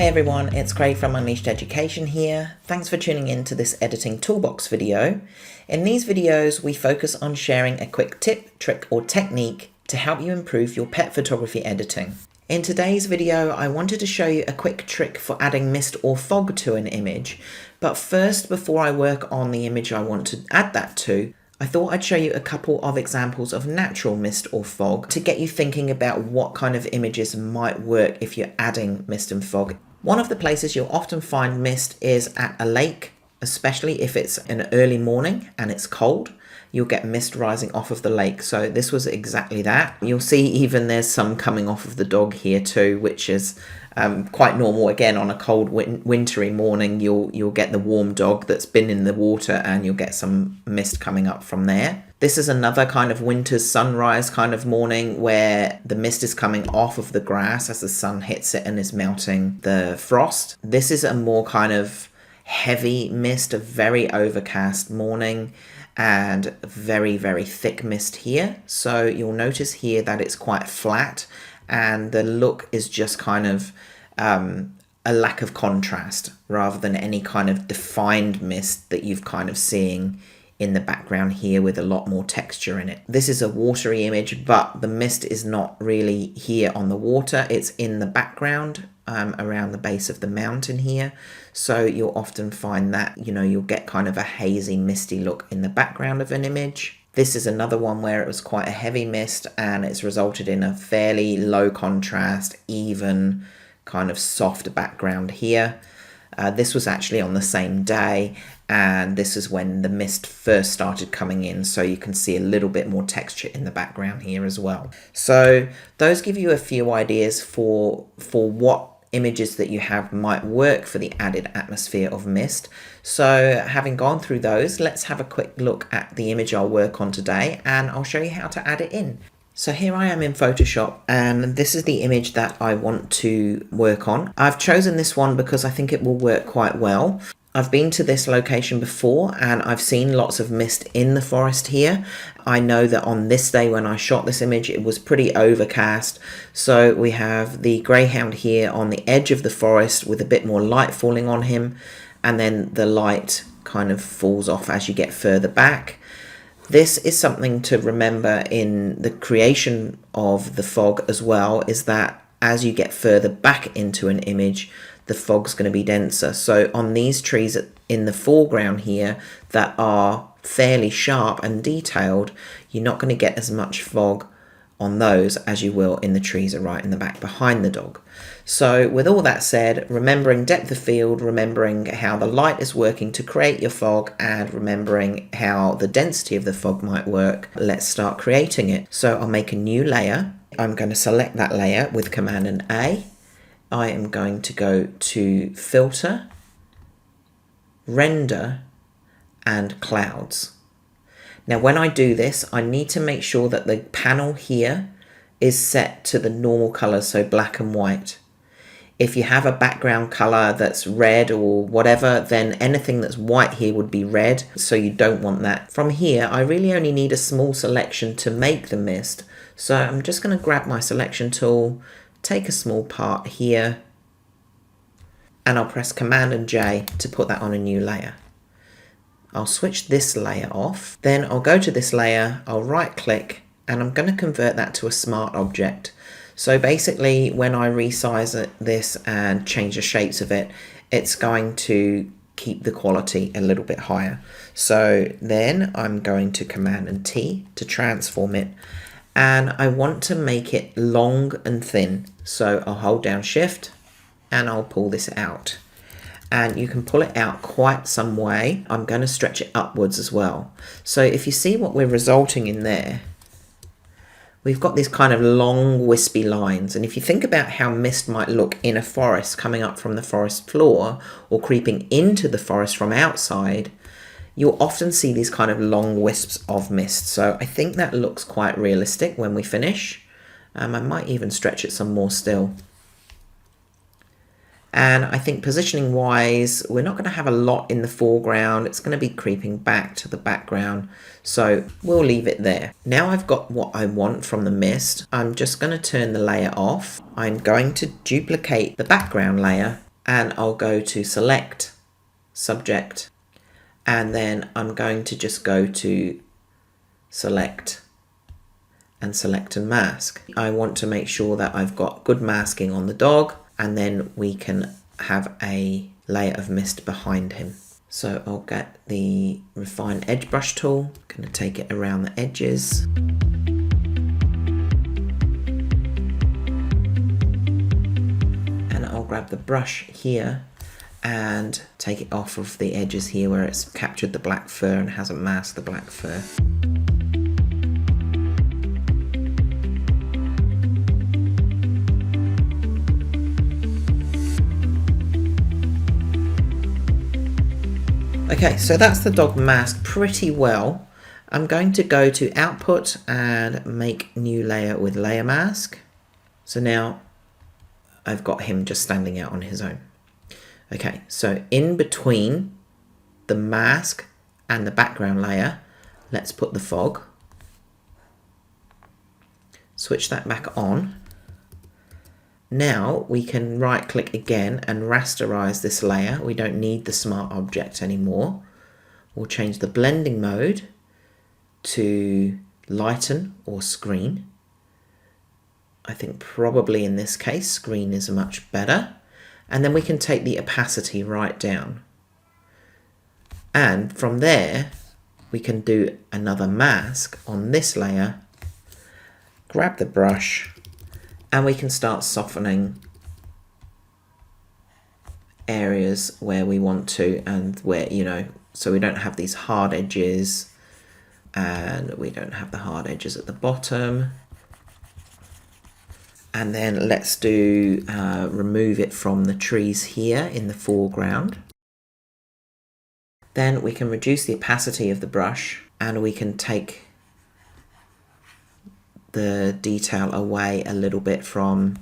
Hey everyone, it's Craig from Unleashed Education here. Thanks for tuning in to this editing toolbox video. In these videos, we focus on sharing a quick tip, trick, or technique to help you improve your pet photography editing. In today's video, I wanted to show you a quick trick for adding mist or fog to an image. But first, before I work on the image I want to add that to, I thought I'd show you a couple of examples of natural mist or fog to get you thinking about what kind of images might work if you're adding mist and fog. One of the places you'll often find mist is at a lake, especially if it's an early morning and it's cold. You'll get mist rising off of the lake. So this was exactly that. You'll see even there's some coming off of the dog here too, which is quite normal. Again, on a cold wintry morning, you'll get the warm dog that's been in the water and you'll get some mist coming up from there. This is another kind of winter sunrise kind of morning where the mist is coming off of the grass as the sun hits it and is melting the frost. This is a more kind of heavy mist, a very overcast morning, and very, very thick mist here. So you'll notice here that it's quite flat and the look is just kind of a lack of contrast rather than any kind of defined mist that you've kind of seeing in the background here with a lot more texture in it. This is a watery image, but the mist is not really here on the water. It's in the background around the base of the mountain here. So you'll often find that, you'll get kind of a hazy, misty look in the background of an image. This is another one where it was quite a heavy mist and it's resulted in a fairly low contrast, even kind of soft background here. This was actually on the same day, and this is when the mist first started coming in, so you can see a little bit more texture in the background here as well. So those give you a few ideas for what images that you have might work for the added atmosphere of mist. So having gone through those, let's have a quick look at the image I'll work on today, and I'll show you how to add it in. So here I am in Photoshop, and this is the image that I want to work on. I've chosen this one because I think it will work quite well. I've been to this location before and I've seen lots of mist in the forest here. I know that on this day when I shot this image, it was pretty overcast. So we have the greyhound here on the edge of the forest with a bit more light falling on him, and then the light kind of falls off as you get further back. This is something to remember in the creation of the fog as well, is that as you get further back into an image, the fog's going to be denser. So on these trees in the foreground here that are fairly sharp and detailed, you're not going to get as much fog on those as you will in the trees that are right in the back behind the dog. So with all that said, remembering depth of field, remembering how the light is working to create your fog, and remembering how the density of the fog might work, let's start creating it. So I'll make a new layer. I'm going to select that layer with Command and A. I am going to go to Filter, Render, and Clouds. Now when I do this, I need to make sure that the panel here is set to the normal color, so black and white. If you have a background color that's red or whatever, then anything that's white here would be red, so you don't want that. From here, I really only need a small selection to make the mist. So I'm just going to grab my selection tool, take a small part here, and I'll press Command and J to put that on a new layer. I'll switch this layer off, then I'll go to this layer, I'll right click, and I'm going to convert that to a smart object. So basically when I resize this and change the shapes of it, it's going to keep the quality a little bit higher. So then I'm going to Command and T to transform it, and I want to make it long and thin. So I'll hold down Shift and I'll pull this out. And you can pull it out quite some way. I'm going to stretch it upwards as well. So if you see what we're resulting in there, we've got these kind of long wispy lines. And if you think about how mist might look in a forest coming up from the forest floor or creeping into the forest from outside, you'll often see these kind of long wisps of mist. So I think that looks quite realistic when we finish. I might even stretch it some more still. And I think positioning wise, we're not going to have a lot in the foreground. It's going to be creeping back to the background. So we'll leave it there. Now I've got what I want from the mist. I'm just going to turn the layer off. I'm going to duplicate the background layer and I'll go to select, subject, and then I'm going to just go to select and select and mask. I want to make sure that I've got good masking on the dog, and then we can have a layer of mist behind him. So I'll get the refine edge brush tool, going to take it around the edges. And I'll grab the brush here and take it off of the edges here where it's captured the black fur and hasn't masked the black fur. Okay, so that's the dog masked pretty well. I'm going to go to output and make new layer with layer mask. So now I've got him just standing out on his own. Okay, so in between the mask and the background layer, let's put the fog. Switch that back on. Now we can right click again and rasterize this layer. We don't need the smart object anymore. We'll change the blending mode to lighten or screen. I think probably in this case screen is much better. And then we can take the opacity right down. And from there we can do another mask on this layer. Grab the brush, and we can start softening areas where we want to, and where, you know, so we don't have these hard edges, and we don't have the hard edges at the bottom. And then let's do remove it from the trees here in the foreground. Then we can reduce the opacity of the brush, and we can take the detail away a little bit from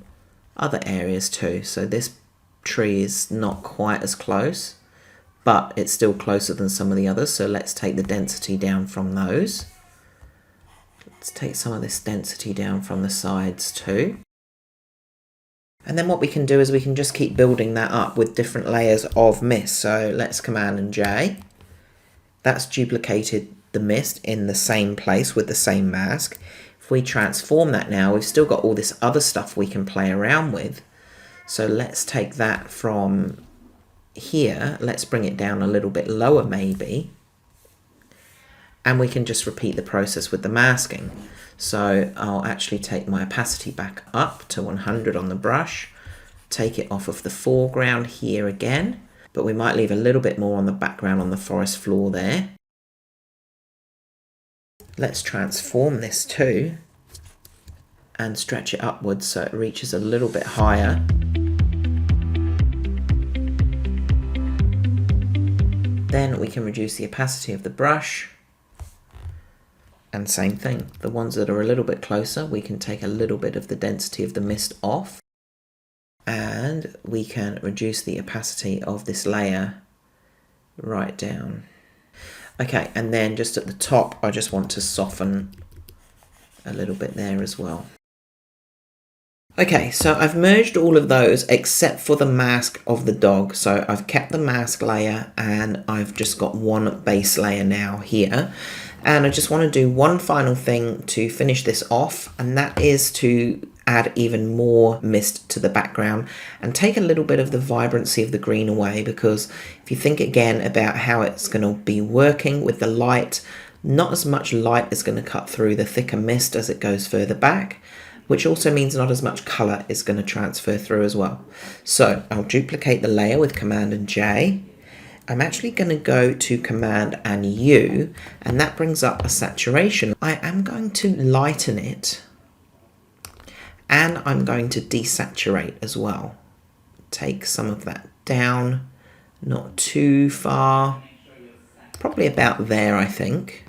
other areas too. So this tree is not quite as close, but it's still closer than some of the others. So let's take the density down from those. Let's take some of this density down from the sides too. And then what we can do is we can just keep building that up with different layers of mist. So let's Command and J. That's duplicated the mist in the same place with the same mask. If we transform that now, we've still got all this other stuff we can play around with. So let's take that from here. Let's bring it down a little bit lower maybe. And we can just repeat the process with the masking. So I'll actually take my opacity back up to 100 on the brush. Take it off of the foreground here again. But we might leave a little bit more on the background on the forest floor there. Let's transform this too and stretch it upwards so it reaches a little bit higher. Then we can reduce the opacity of the brush, and same thing, the ones that are a little bit closer, we can take a little bit of the density of the mist off, and we can reduce the opacity of this layer right down. Okay, and then just at the top, I just want to soften a little bit there as well. Okay, so I've merged all of those except for the mask of the dog. So I've kept the mask layer and I've just got one base layer now here. And I just want to do one final thing to finish this off, and that is to add even more mist to the background and take a little bit of the vibrancy of the green away, because if you think again about how it's going to be working with the light, not as much light is going to cut through the thicker mist as it goes further back, which also means not as much colour is going to transfer through as well. So I'll duplicate the layer with Command and J. I'm actually going to go to Command and U, and that brings up a saturation. I am going to lighten it, and I'm going to desaturate as well. Take some of that down, not too far, probably about there I think.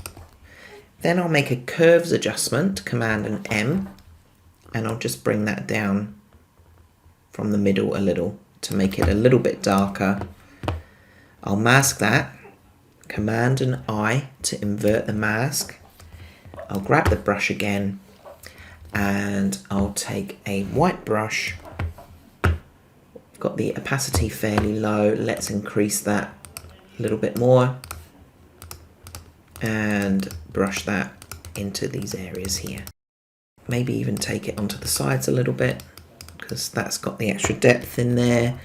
Then I'll make a curves adjustment, Command and M, and I'll just bring that down from the middle a little to make it a little bit darker. I'll mask that, Command and I to invert the mask. I'll grab the brush again and I'll take a white brush. I've got the opacity fairly low. Let's increase that a little bit more and brush that into these areas here. Maybe even take it onto the sides a little bit, because that's got the extra depth in there.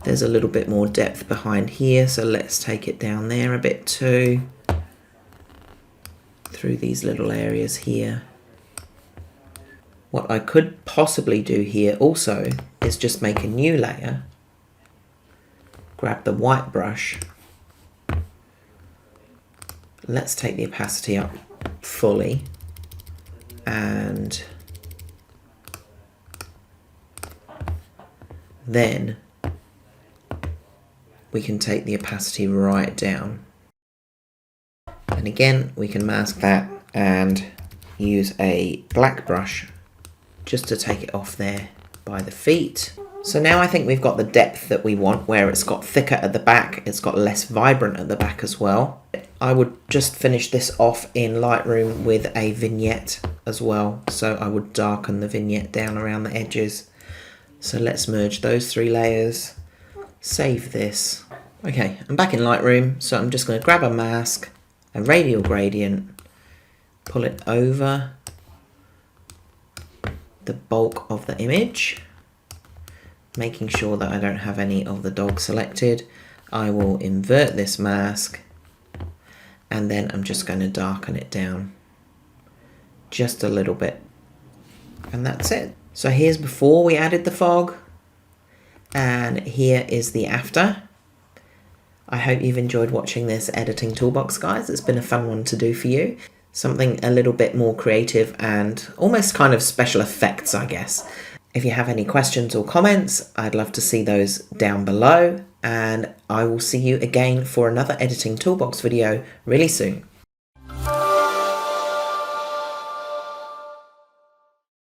There's a little bit more depth behind here, so let's take it down there a bit too, through these little areas here. What I could possibly do here also is just make a new layer, grab the white brush, let's take the opacity up fully, and then we can take the opacity right down. And again, we can mask that and use a black brush just to take it off there by the feet. So now I think we've got the depth that we want, where it's got thicker at the back, it's got less vibrant at the back as well. I would just finish this off in Lightroom with a vignette as well. So I would darken the vignette down around the edges. So let's merge those 3 layers, save this. Okay, I'm back in Lightroom, so I'm just going to grab a mask, a radial gradient, pull it over the bulk of the image, making sure that I don't have any of the dog selected. I will invert this mask, and then I'm just going to darken it down just a little bit, and that's it. So here's before we added the fog, and here is the after. I hope you've enjoyed watching this editing toolbox, guys. It's been a fun one to do for you. Something a little bit more creative and almost kind of special effects, I guess. If you have any questions or comments, I'd love to see those down below, and I will see you again for another editing toolbox video really soon.